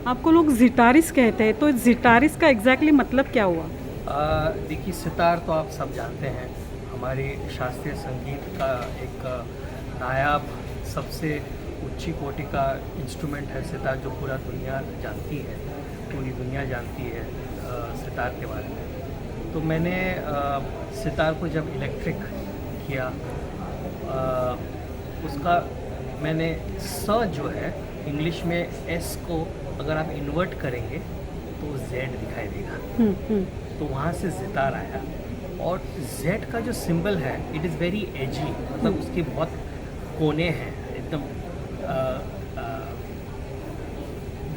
आपको लोग ज़िटारिस्ट कहते हैं, तो ज़िटारिस्ट का एग्जैक्टली मतलब क्या हुआ? देखिए, सितार तो आप सब जानते हैं, हमारे शास्त्रीय संगीत का एक नायाब, सबसे ऊंची कोटि का इंस्ट्रूमेंट है सितार, जो पूरा दुनिया जानती है, पूरी दुनिया जानती है सितार के बारे में। तो मैंने सितार को जब इलेक्ट्रिक किया, उसका मैंने स जो है इंग्लिश में एस को अगर आप इन्वर्ट करेंगे तो जेड दिखाई देगा, हम्म। तो वहाँ से सितार आया। और जेड का जो सिंबल है इट इज़ वेरी एजी, मतलब उसके बहुत कोने हैं एकदम। अ,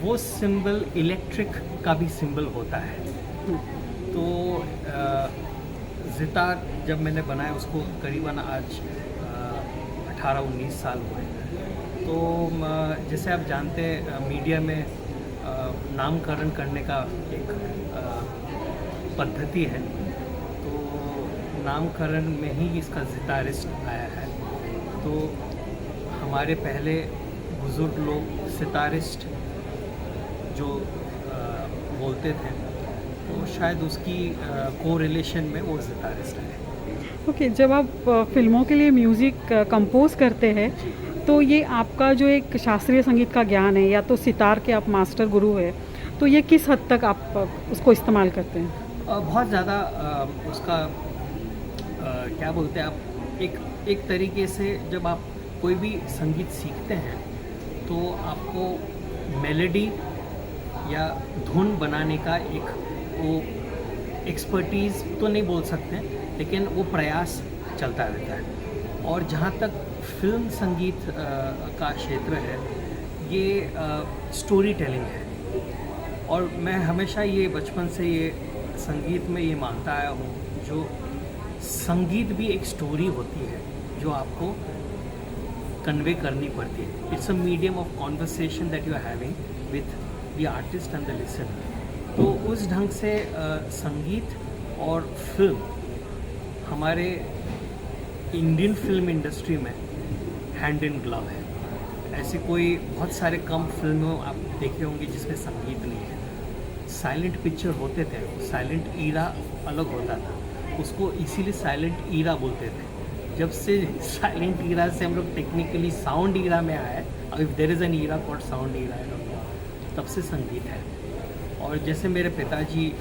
वो सिंबल इलेक्ट्रिक का भी सिंबल होता है। तो सितार जब मैंने बनाया उसको करीबन आज 18-19 साल हुए। तो जैसे आप जानते हैं मीडिया में नामकरण करने का एक पद्धति है, तो नामकरण में ही इसका सितारिस्ट आया है। तो हमारे पहले बुज़ुर्ग लोग सितारिस्ट जो बोलते थे, तो शायद उसकी कोरिलेशन में वो सितारिस्ट है। ओके, जब आप फिल्मों के लिए म्यूज़िक कंपोज करते हैं, जी। तो ये आपका जो एक शास्त्रीय संगीत का ज्ञान है या तो सितार के आप मास्टर गुरु हैं, तो ये किस हद तक आप उसको इस्तेमाल करते हैं? बहुत ज़्यादा उसका क्या बोलते हैं आप, एक तरीके से जब आप कोई भी संगीत सीखते हैं तो आपको मेलोडी या धुन बनाने का एक वो एक्सपर्टीज़ तो नहीं बोल सकते, लेकिन वो प्रयास चलता रहता है। और जहाँ तक फिल्म संगीत का क्षेत्र है, ये स्टोरी टेलिंग है। और मैं हमेशा ये बचपन से ये संगीत में ये मानता आया हूँ, जो संगीत भी एक स्टोरी होती है जो आपको कन्वे करनी पड़ती है। It's a medium of conversation that you are having with the artist and the listener. तो उस ढंग से संगीत और फिल्म हमारे इंडियन फिल्म इंडस्ट्री में हैंड इन ग्लव है। ऐसी कोई बहुत सारे कम फिल्मों आप देखे होंगे जिसमें संगीत नहीं है। साइलेंट पिक्चर होते थे, साइलेंट ईरा अलग होता था, उसको इसीलिए साइलेंट ईरा बोलते थे। जब से साइलेंट ईरा से हम लोग टेक्निकली साउंड ईरा में आए, if there is an era called sound era, तब से संगीत है। और जैसे मेरे पिताजी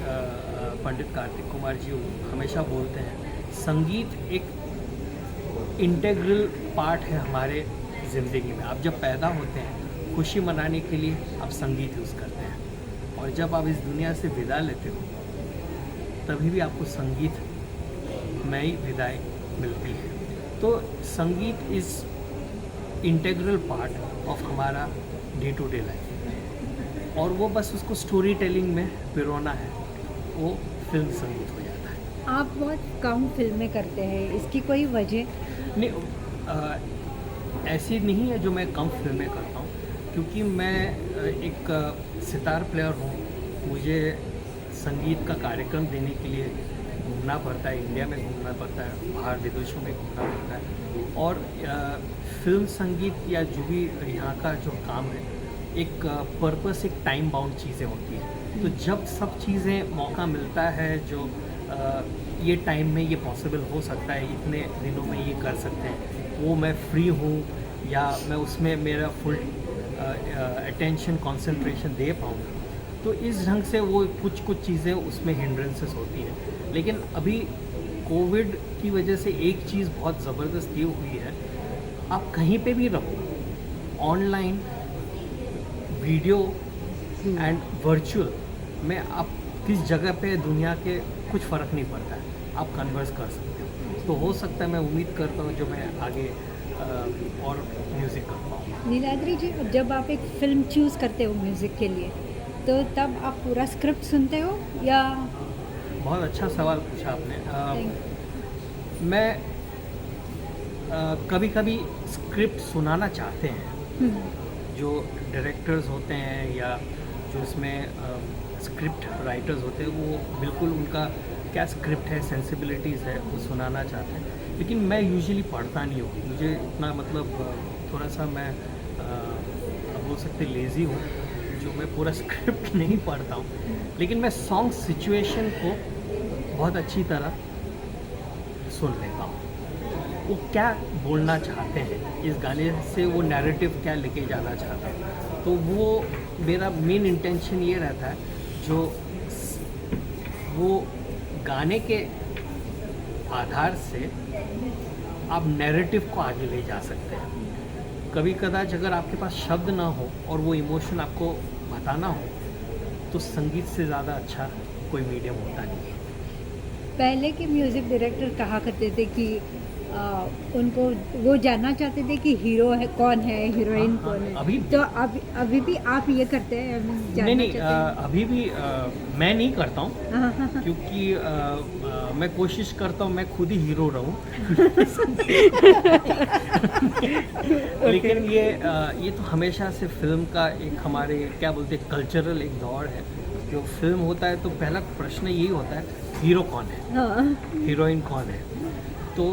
पंडित कार्तिक कुमार जी हमेशा बोलते हैं, संगीत एक इंटेग्रल पार्ट है हमारे ज़िंदगी में। आप जब पैदा होते हैं, खुशी मनाने के लिए आप संगीत यूज़ करते हैं, और जब आप इस दुनिया से विदा लेते हो तभी भी आपको संगीत में ही विदाई मिलती है। तो संगीत इज़ इंटेग्रल पार्ट ऑफ हमारा डे टू डे लाइफ, और वो बस उसको स्टोरी टेलिंग में पिरोना है, वो फिल्म संगीत हो जाता है। आप बहुत कम फिल्में करते हैं, इसकी कोई वजह? नहीं, ऐसी नहीं है जो मैं कम फिल्में करता हूँ, क्योंकि मैं एक सितार प्लेयर हूँ। मुझे संगीत का कार्यक्रम देने के लिए घूमना पड़ता है, इंडिया में घूमना पड़ता है, बाहर विदेशों में घूमना पड़ता है। और फिल्म संगीत या जो भी यहाँ का जो काम है, एक पर्पस, एक टाइम बाउंड चीज़ें होती हैं। तो जब सब चीज़ें मौका मिलता है, जो ये टाइम में ये पॉसिबल हो सकता है, इतने दिनों में ये कर सकते हैं, वो मैं फ्री हूँ या मैं उसमें मेरा फुल अटेंशन कंसंट्रेशन दे पाऊँ, तो इस ढंग से वो कुछ चीज़ें उसमें हिंड्रेंसेस होती हैं। लेकिन अभी कोविड की वजह से एक चीज़ बहुत ज़बरदस्त ये हुई है, आप कहीं पे भी रहो, ऑनलाइन, वीडियो एंड वर्चुअल में आप किस जगह पे दुनिया के कुछ फ़र्क नहीं पड़ता है, आप कन्वर्स कर सकते हो। तो हो सकता है, मैं उम्मीद करता हूँ जो मैं आगे और म्यूज़िक कर पाऊँ। नीलाद्री जी, जब आप एक फ़िल्म चूज़ करते हो म्यूज़िक के लिए, तो तब आप पूरा स्क्रिप्ट सुनते हो या? बहुत अच्छा सवाल पूछा आपने। मैं कभी कभी स्क्रिप्ट सुनाना चाहते हैं, जो डायरेक्टर्स होते हैं या जो इसमें स्क्रिप्ट राइटर्स होते हैं, वो बिल्कुल उनका क्या स्क्रिप्ट है, सेंसिबिलिटीज़ है, वो सुनाना चाहते हैं। लेकिन मैं यूजुअली पढ़ता नहीं हूँ, मुझे इतना मतलब थोड़ा सा मैं बोल सकते लेज़ी हूँ, जो मैं पूरा स्क्रिप्ट नहीं पढ़ता हूँ, लेकिन मैं सॉन्ग सिचुएशन को बहुत अच्छी तरह सुन लेता हूँ। वो क्या बोलना चाहते हैं इस गाने से, वो नैरेटिव क्या लेके जाना चाहते हैं, तो वो मेरा मेन इंटेंशन ये रहता है जो वो गाने के आधार से आप नैरेटिव को आगे ले जा सकते हैं। कभी कदाच अगर आपके पास शब्द ना हो और वो इमोशन आपको बताना हो, तो संगीत से ज़्यादा अच्छा कोई मीडियम होता नहीं है। पहले के म्यूज़िक डायरेक्टर कहा करते थे कि उनको वो जानना चाहते थे कि हीरो है कौन है, हीरोइन हाँ, कौन है। अभी तो अभी भी आप ये करते हैं, जानना नहीं चाहते हैं? अभी भी मैं नहीं करता हूँ, हाँ, हाँ, हाँ। क्योंकि मैं कोशिश करता हूँ मैं खुद ही हीरो रहूँ। लेकिन ये तो हमेशा से फिल्म का एक हमारे क्या बोलते हैं कल्चरल एक दौर है। जो फिल्म होता है तो पहला प्रश्न यही होता है हीरो कौन है, हाँ, हीरोइन कौन है। तो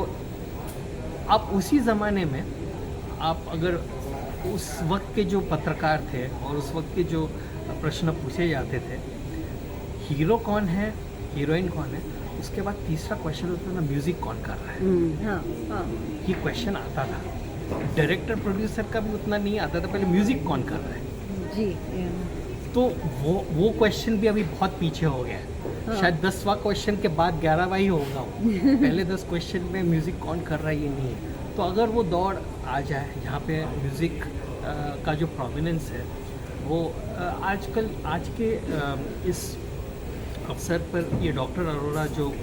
आप उसी ज़माने में आप अगर उस वक्त के जो पत्रकार थे और उस वक्त के जो प्रश्न पूछे जाते थे, हीरो कौन है, हीरोइन कौन है, उसके बाद तीसरा क्वेश्चन होता था म्यूज़िक कौन कर रहा है। हाँ, हाँ। ये क्वेश्चन आता था। डायरेक्टर प्रोड्यूसर का भी उतना नहीं आता था, पहले म्यूज़िक कौन कर रहा है। जी। तो वो क्वेश्चन भी अभी बहुत पीछे हो गया है। हाँ। शायद 10वां क्वेश्चन के बाद 11वां ही होगा वो। पहले 10 क्वेश्चन में म्यूज़िक कौन कर रहा है ये नहीं है। तो अगर वो दौड़ आ जाए जहाँ पे म्यूज़िक का जो प्रोमिनेंस है वो आजकल आज के इस अवसर पर ये डॉक्टर अरोरा जो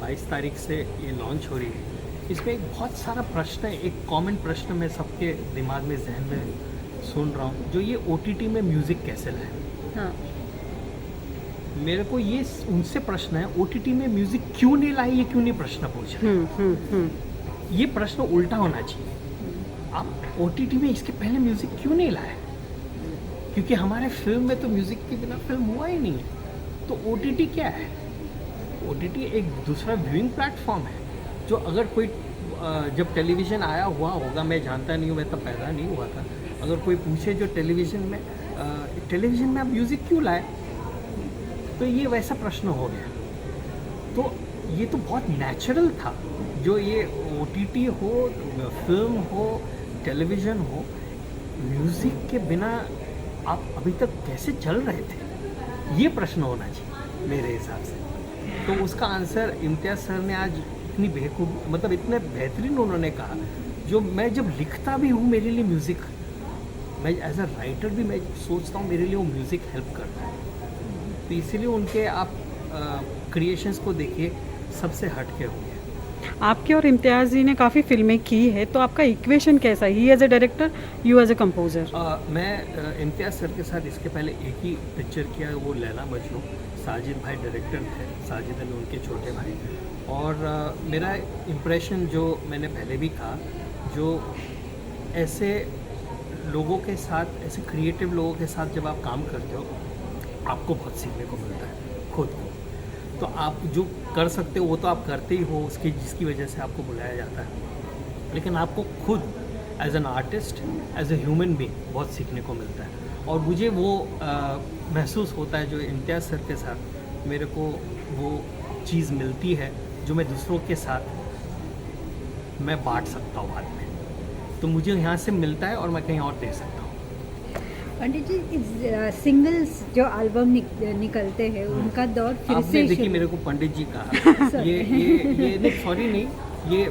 22 तारीख से ये लॉन्च हो रही है, इसमें एक बहुत सारा प्रश्न है, एक कॉमन प्रश्न मैं सबके दिमाग में जहन में सुन रहा हूँ, जो ये OTT में म्यूज़िक कैसे लाए। हाँ। मेरे को ये उनसे प्रश्न है OTT में म्यूज़िक क्यों नहीं लाए, ये क्यों नहीं प्रश्न पूछ रहे। ये प्रश्न उल्टा होना चाहिए। आप OTT में इसके पहले म्यूज़िक क्यों नहीं लाए, क्योंकि हमारे फिल्म में तो म्यूज़िक के बिना फिल्म हुआ ही नहीं है। तो OTT क्या है, OTT एक दूसरा व्यूइंग प्लेटफॉर्म है, जो अगर कोई जब टेलीविज़न आया हुआ होगा, मैं जानता नहीं हूँ, मैं तब पैदा नहीं हुआ था, अगर कोई पूछे जो टेलीविज़न में आप म्यूज़िक क्यों लाए, तो ये वैसा प्रश्न हो गया। तो ये तो बहुत नेचुरल था, जो ये OTT हो, फिल्म हो, टेलीविज़न हो, म्यूज़िक के बिना आप अभी तक कैसे चल रहे थे, ये प्रश्न होना चाहिए मेरे हिसाब से। तो उसका आंसर इम्तियाज़ सर ने आज इतनी बेखूब, मतलब इतने बेहतरीन उन्होंने कहा, जो मैं जब लिखता भी हूँ मेरे लिए म्यूज़िक, मैं एज अ राइटर भी मैं सोचता हूँ मेरे लिए वो म्यूज़िक हेल्प करता है। तो इसीलिए उनके आप क्रिएशंस को देखिए, सबसे हट के होंगे। आपके और इम्तियाज़ जी ने काफ़ी फिल्में की है, तो आपका इक्वेशन कैसा है, he as a director, you as a composer? मैं इम्तियाज़ सर के साथ इसके पहले एक ही पिक्चर किया, वो लैला मजनू। साजिद भाई डायरेक्टर थे, साजिद अली उनके छोटे भाई। और मेरा इम्प्रेशन जो मैंने पहले भी कहा, जो ऐसे लोगों के साथ, ऐसे क्रिएटिव लोगों के साथ जब आप काम करते हो, आपको बहुत सीखने को मिलता है खुद को। तो आप जो कर सकते हो वो तो आप करते ही हो, उसकी जिसकी वजह से आपको बुलाया जाता है, लेकिन आपको खुद as an artist, as a human being बहुत सीखने को मिलता है। और मुझे वो महसूस होता है जो इम्तियाज़ सर के साथ मेरे को वो चीज़ मिलती है, जो मैं दूसरों के साथ मैं बांट सकता हूँ बाद में। तो मुझे यहाँ से मिलता है और मैं कहीं और दे सकता हूँ। पंडित जी, इस सिंगल्स जो एल्बम निकलते हैं उनका दौर फिर आपने से देखिए शुरू- मेरे को पंडित जी कहा, ये नहीं, सॉरी नहीं, ये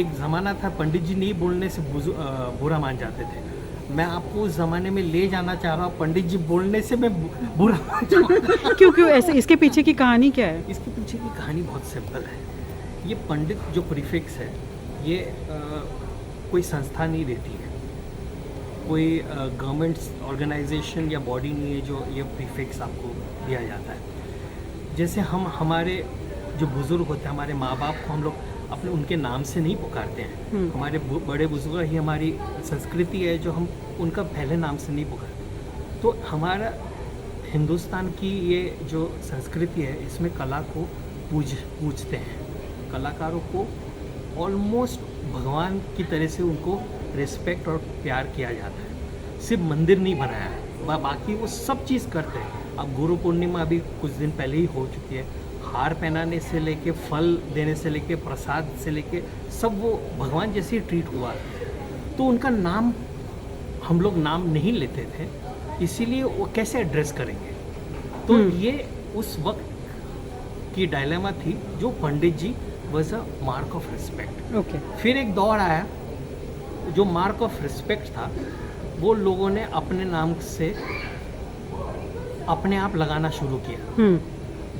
एक ज़माना था पंडित जी नहीं बोलने से बुरा मान जाते थे। मैं आपको उस ज़माने में ले जाना चाह रहा हूँ, पंडित जी बोलने से मैं बुरा मान जाऊँगा। क्यों क्यों ऐसे, इसके पीछे की कहानी क्या है? इसके पीछे की कहानी बहुत सिंपल है। ये पंडित जो प्रीफिक्स है, ये कोई संस्था नहीं देती है, कोई गवर्नमेंट ऑर्गेनाइजेशन या बॉडी नहीं है जो ये प्रीफिक्स आपको दिया जाता है। जैसे हमारे जो बुज़ुर्ग होते हैं, हमारे माँ बाप को हम लोग अपने उनके नाम से नहीं पुकारते हैं। हमारे बड़े बुजुर्ग ही हमारी संस्कृति है जो हम उनका पहले नाम से नहीं पुकारते। तो हमारा हिंदुस्तान की ये जो संस्कृति है, इसमें कला को पूजते हैं, कलाकारों को ऑलमोस्ट भगवान की तरह से उनको रिस्पेक्ट और प्यार किया जाता है। सिर्फ मंदिर नहीं बनाया है, बाकी वो सब चीज़ करते हैं। अब गुरु पूर्णिमा अभी कुछ दिन पहले ही हो चुकी है, हार पहनाने से लेके फल देने से लेके प्रसाद से लेके सब वो भगवान जैसे ही ट्रीट हुआ। तो उनका नाम हम लोग नाम नहीं लेते थे, इसीलिए वो कैसे एड्रेस करेंगे। तो ये उस वक्त की डायलेमा थी जो Pandit ji was a mark of respect. Okay. फिर एक दौर आया जो मार्क ऑफ रिस्पेक्ट था, वो लोगों ने अपने नाम से अपने आप लगाना शुरू किया।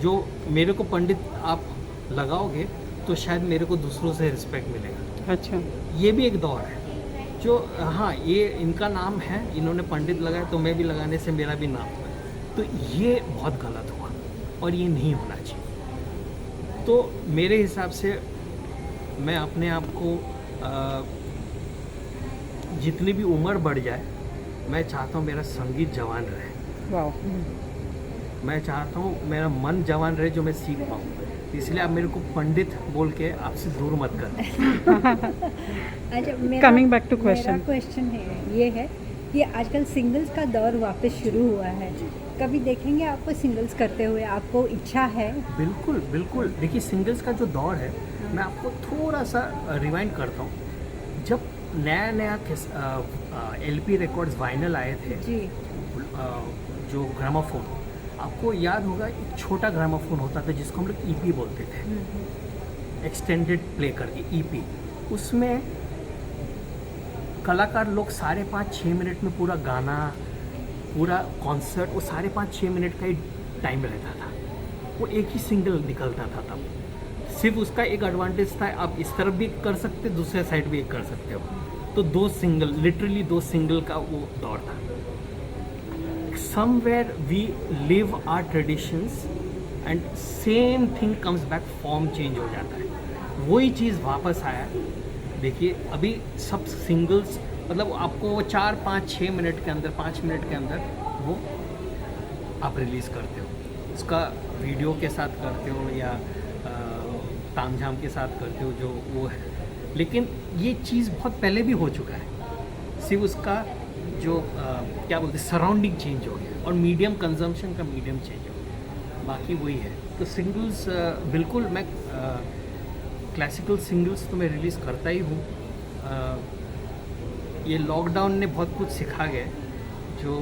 जो मेरे को पंडित आप लगाओगे तो शायद मेरे को दूसरों से रिस्पेक्ट मिलेगा। अच्छा। ये भी एक दौर है जो हाँ ये इनका नाम है, इन्होंने पंडित लगाया तो मैं भी लगाने से मेरा भी नाम, तो ये बहुत गलत हुआ और ये नहीं होना चाहिए। तो मेरे हिसाब से मैं अपने आप को जितनी भी उम्र बढ़ जाए, मैं चाहता हूँ मेरा संगीत जवान रहे। वाओ। मैं चाहता हूँ मेरा मन जवान रहे जो मैं सीख पाऊँ, इसलिए आप मेरे को पंडित बोल के आपसे दूर मत कर। अच्छा, Coming back to question. मेरा क्वेश्चन है ये है कि आजकल सिंगल्स का दौर वापस शुरू हुआ है, कभी देखेंगे आपको सिंगल्स करते हुए? आपको इच्छा है? बिल्कुल बिल्कुल। देखिए सिंगल्स का जो दौर है, मैं आपको थोड़ा सा रिवाइंड करता हूँ। जब नया नया LP रिकॉर्ड्स वाइनल आए थे जी। जो ग्रामोफोन, आपको याद होगा एक छोटा ग्रामोफोन होता था जिसको हम लोग EP बोलते थे, एक्सटेंडेड प्ले करके EP। उसमें कलाकार लोग 5.5-6 मिनट में पूरा गाना, पूरा कॉन्सर्ट, वो 5.5-6 मिनट का ही टाइम रहता था। वो एक ही सिंगल निकलता था तब। सिर्फ उसका एक एडवांटेज था, आप इस तरफ भी कर सकते, दूसरे साइड भी एक कर सकते हो। तो 2 सिंगल, लिटरली 2 सिंगल का वो दौर था। Somewhere we live our traditions and same thing comes back, form change हो जाता है, वही चीज़ वापस आया। देखिए अभी सब सिंगल्स, मतलब आपको वो 4-5-6 मिनट के अंदर, 5 मिनट के अंदर वो आप रिलीज़ करते हो। उसका वीडियो के साथ करते हो या तामझाम के साथ करते हो, जो वो है। लेकिन ये चीज़ बहुत पहले भी हो चुका है, सिर्फ उसका जो क्या बोलते हैं सराउंडिंग चेंज हो गया और मीडियम कंजम्पशन का मीडियम चेंज हो गया, बाकी वही है। तो सिंगल्स बिल्कुल मैं क्लासिकल सिंगल्स तो मैं रिलीज़ करता ही हूँ। ये लॉकडाउन ने बहुत कुछ सिखा गया, जो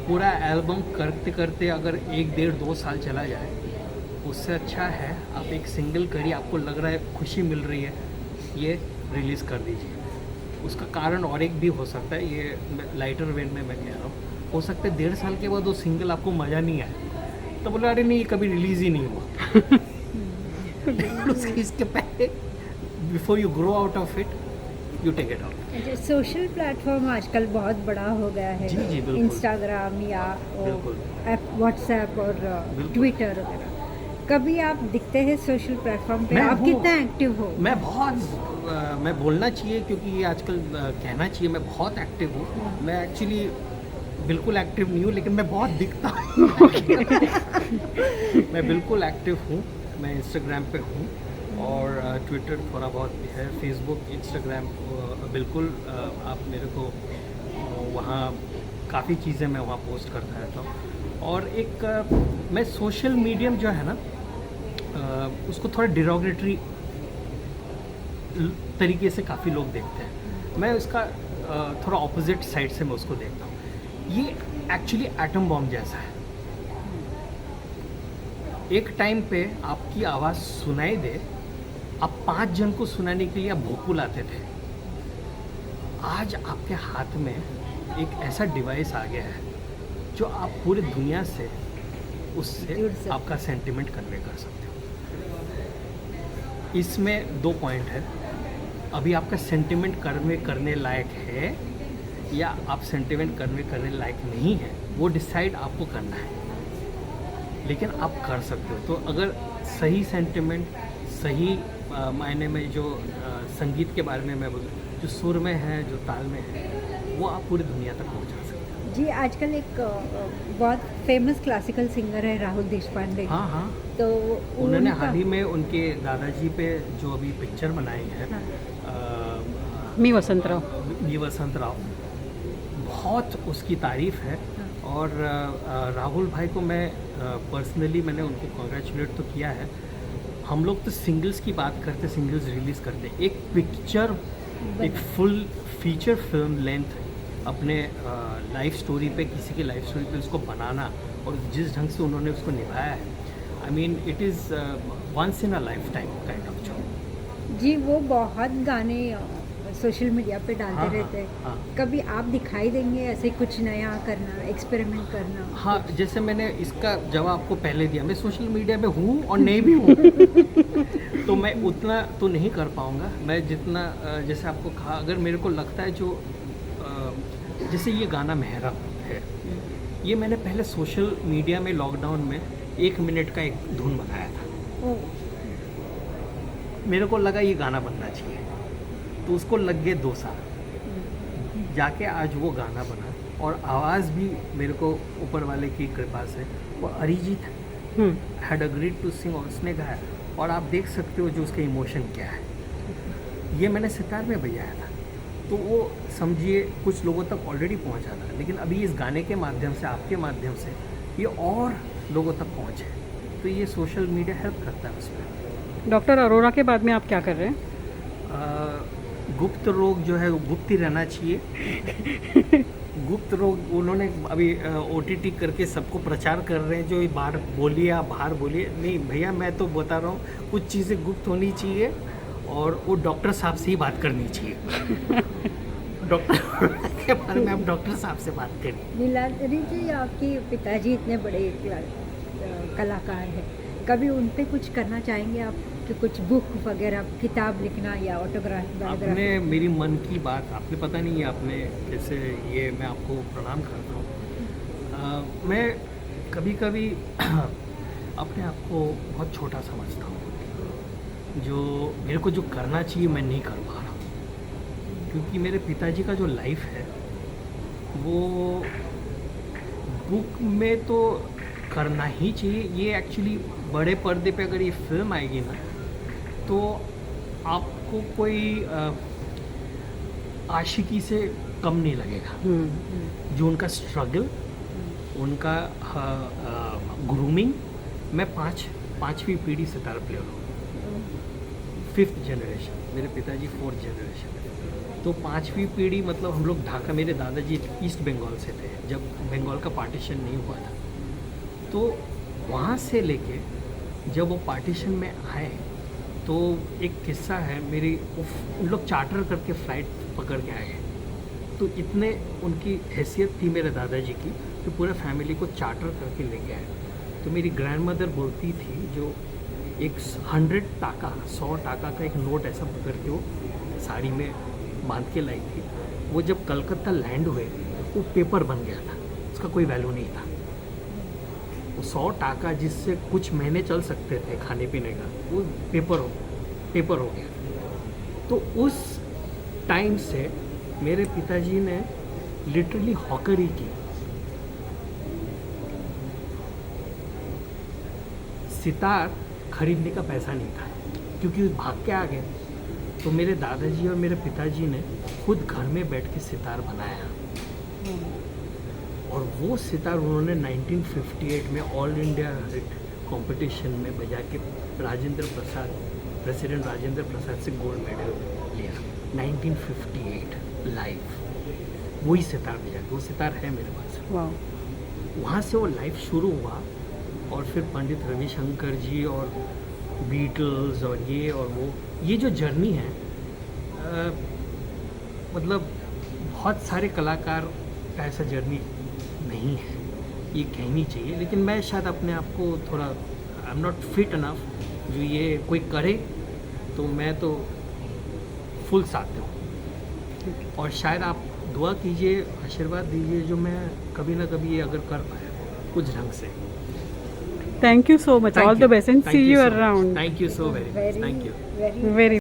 पूरा एल्बम करते करते अगर 1-1.5-2 साल चला जाए, उससे अच्छा है आप एक सिंगल करिए, आपको लग रहा है खुशी मिल रही है, ये रिलीज़ कर दीजिए। उसका कारण और एक भी हो सकता है, ये लाइटर वेन में मैं कह रहा हूँ, हो सकता है 1.5 साल के बाद वो सिंगल आपको मज़ा नहीं आए, तो बोला अरे नहीं, कभी रिलीज़ ही नहीं हुआ। इसके पहले before you grow out of it, you take it out. Social platform आजकल बहुत बड़ा हो गया है, जी, बिल्कुल। इंस्टाग्राम या बिल्कुल। व्हाट्सएप और बिल्कुल। ट्विटर वगैरह, कभी आप दिखते हैं सोशल प्लेटफॉर्म पे? मैं आप हूँ। कितना एक्टिव हो? मैं बहुत मैं बोलना चाहिए क्योंकि ये आजकल कहना चाहिए, मैं बहुत एक्टिव हूँ। मैं एक्चुअली बिल्कुल एक्टिव नहीं हूँ, लेकिन मैं बहुत दिखता हूँ। मैं बिल्कुल एक्टिव हूँ, मैं इंस्टाग्राम पे हूँ और ट्विटर थोड़ा बहुत है, फेसबुक, इंस्टाग्राम बिल्कुल। आप मेरे को वहाँ काफ़ी चीज़ें मैं वहाँ पोस्ट करता रहता हूँ। और एक मैं सोशल मीडियम जो है ना, उसको थोड़ा डिरोगेटरी तरीके से काफ़ी लोग देखते हैं। मैं उसका थोड़ा ऑपोजिट साइड से मैं उसको देखता हूँ। ये एक्चुअली एटम बॉम्ब जैसा है। एक टाइम पे आपकी आवाज़ सुनाई दे, आप 5 जन को सुनाने के लिए आप भोंकू लाते थे। आज आपके हाथ में एक ऐसा डिवाइस आ गया है जो आप पूरी दुनिया से उससे आपका सेंटिमेंट कन्वे कर सकते हो। इसमें 2 पॉइंट है, अभी आपका सेंटिमेंट कन्वे करने लायक है या आप सेंटिमेंट कन्वे करने लायक नहीं है, वो डिसाइड आपको करना है, लेकिन आप कर सकते हो। तो अगर सही सेंटिमेंट, सही मायने में जो संगीत के बारे में मैं बोलूँ, जो सुर में है, जो ताल में है, वो आप पूरी दुनिया तक पहुंचा सकते हो। जी, आजकल एक बहुत फेमस क्लासिकल सिंगर है राहुल देशपांडे। हाँ हाँ, तो उन्होंने हाल ही में उनके दादाजी पे जो अभी पिक्चर बनाई है, मी वसंतराव, मी वसंतराव, बहुत उसकी तारीफ है और राहुल भाई को मैं पर्सनली मैंने उनको कॉन्ग्रेचुलेट तो किया है। हम लोग तो सिंगल्स की बात करते, सिंगल्स रिलीज़ करते, एक पिक्चर, एक फुल फीचर फिल्म लेंथ अपने लाइफ स्टोरी पे, किसी की लाइफ स्टोरी पे उसको बनाना और जिस ढंग से उन्होंने उसको निभाया है, I mean it is once in a lifetime kind of job. जी, वो बहुत गाने सोशल मीडिया पे डालते हाँ, रहते हैं। हाँ। कभी आप दिखाई देंगे ऐसे कुछ नया करना, एक्सपेरिमेंट करना? हाँ, जैसे मैंने इसका जवाब आपको पहले दिया, मैं सोशल मीडिया में हूँ और नहीं भी हूँ तो मैं उतना तो नहीं कर पाऊँगा। मैं जितना जैसे आपको कहा, अगर मेरे को लगता है जो जैसे ये गाना मेहरा है, ये मैंने पहले सोशल मीडिया में लॉकडाउन में 1 मिनट का एक धुन बनाया था। ओह, मेरे को लगा ये गाना बनना चाहिए, तो उसको लग गए 2 साल, जाके आज वो गाना बना और आवाज़ भी मेरे को ऊपर वाले की कृपा से वो Arijit had agreed to sing और उसने गाया। और आप देख सकते हो जो उसका इमोशन क्या है। ये मैंने सितार में बजाया था, तो वो समझिए कुछ लोगों तक ऑलरेडी पहुंचा था, लेकिन अभी इस गाने के माध्यम से, आपके माध्यम से ये और लोगों तक पहुंचे, तो ये सोशल मीडिया हेल्प करता है उसमें। डॉक्टर अरोड़ा के बाद में आप क्या कर रहे हैं? गुप्त रोग जो है वो गुप्त ही रहना चाहिए। गुप्त रोग उन्होंने अभी OTT करके सबको प्रचार कर रहे हैं, जो बाहर बोलिए आप बाहर बोलिए। नहीं भैया, मैं तो बता रहा हूँ कुछ चीज़ें गुप्त होनी चाहिए और वो डॉक्टर साहब से ही बात करनी चाहिए। डॉक्टर के बारे में आप डॉक्टर साहब से बात करिए। नीलाद्री जी, आपके पिताजी इतने बड़े कलाकार हैं, कभी उन पे कुछ करना चाहेंगे आप कि कुछ बुक वगैरह, किताब लिखना या ऑटोग्राफ? आपने मेरी मन की बात, आपने पता नहीं आपने कैसे, ये मैं आपको प्रणाम करता हूँ। मैं कभी कभी अपने आप को बहुत छोटा समझता हूँ। जो मेरे को जो करना चाहिए मैं नहीं कर पा रहा हूँ, क्योंकि मेरे पिताजी का जो लाइफ है वो बुक में तो करना ही चाहिए। ये एक्चुअली बड़े पर्दे पे अगर ये फिल्म आएगी ना, तो आपको कोई आशिकी से कम नहीं लगेगा। जो उनका स्ट्रगल, उनका ग्रूमिंग। मैं पाँचवीं पीढ़ी सितार प्लेयर हूँ, 5th जनरेशन, मेरे पिताजी 4th जनरेशन। तो 5वीं पीढ़ी मतलब हम लोग ढाका, मेरे दादाजी ईस्ट बंगाल से थे जब बंगाल का पार्टीशन नहीं हुआ था। तो वहाँ से लेके जब वो पार्टीशन में आए, तो एक किस्सा है मेरी, उन लोग चार्टर करके फ़्लाइट पकड़ के आए। तो इतने उनकी हैसियत थी मेरे दादाजी की कि पूरे फैमिली को चार्टर करके लेके आए। तो मेरी ग्रैंड मदर बोलती थी, जो एक 100 टाका का एक नोट ऐसा पकड़ के वो साड़ी में बांध के लाई थी। वो जब कलकत्ता लैंड हुए, वो पेपर बन गया था, उसका कोई वैल्यू नहीं था। वो 100 टाका जिससे कुछ महीने चल सकते थे खाने पीने का, वो पेपर हो गया। तो उस टाइम से मेरे पिताजी ने लिटरली हॉकरी की। सितार खरीदने का पैसा नहीं था, क्योंकि भाग के आ गए। तो मेरे दादाजी और मेरे पिताजी ने खुद घर में बैठ के सितार बनाया, और वो सितार उन्होंने 1958 में ऑल इंडिया हिट कंपटीशन में बजा के प्रेसिडेंट राजेंद्र प्रसाद से गोल्ड मेडल लिया। 1958 लाइव वही सितार बजा के, वो सितार है मेरे पास। वाह। वहाँ से वो लाइफ शुरू हुआ, और फिर पंडित रविशंकर जी और बीटल्स और ये और वो, ये जो जर्नी है, मतलब बहुत सारे कलाकार का ऐसा जर्नी नहीं है, ये कहनी चाहिए। लेकिन मैं शायद अपने आप को थोड़ा, I am not fit enough, जो ये कोई करे तो मैं तो फुल साथ दूँ। और शायद आप दुआ कीजिए, आशीर्वाद दीजिए, जो मैं कभी ना कभी ये अगर कर पाया कुछ ढंग से। Thank you so much. All the best and see you around. Thank you so very much. Thank you. Very Very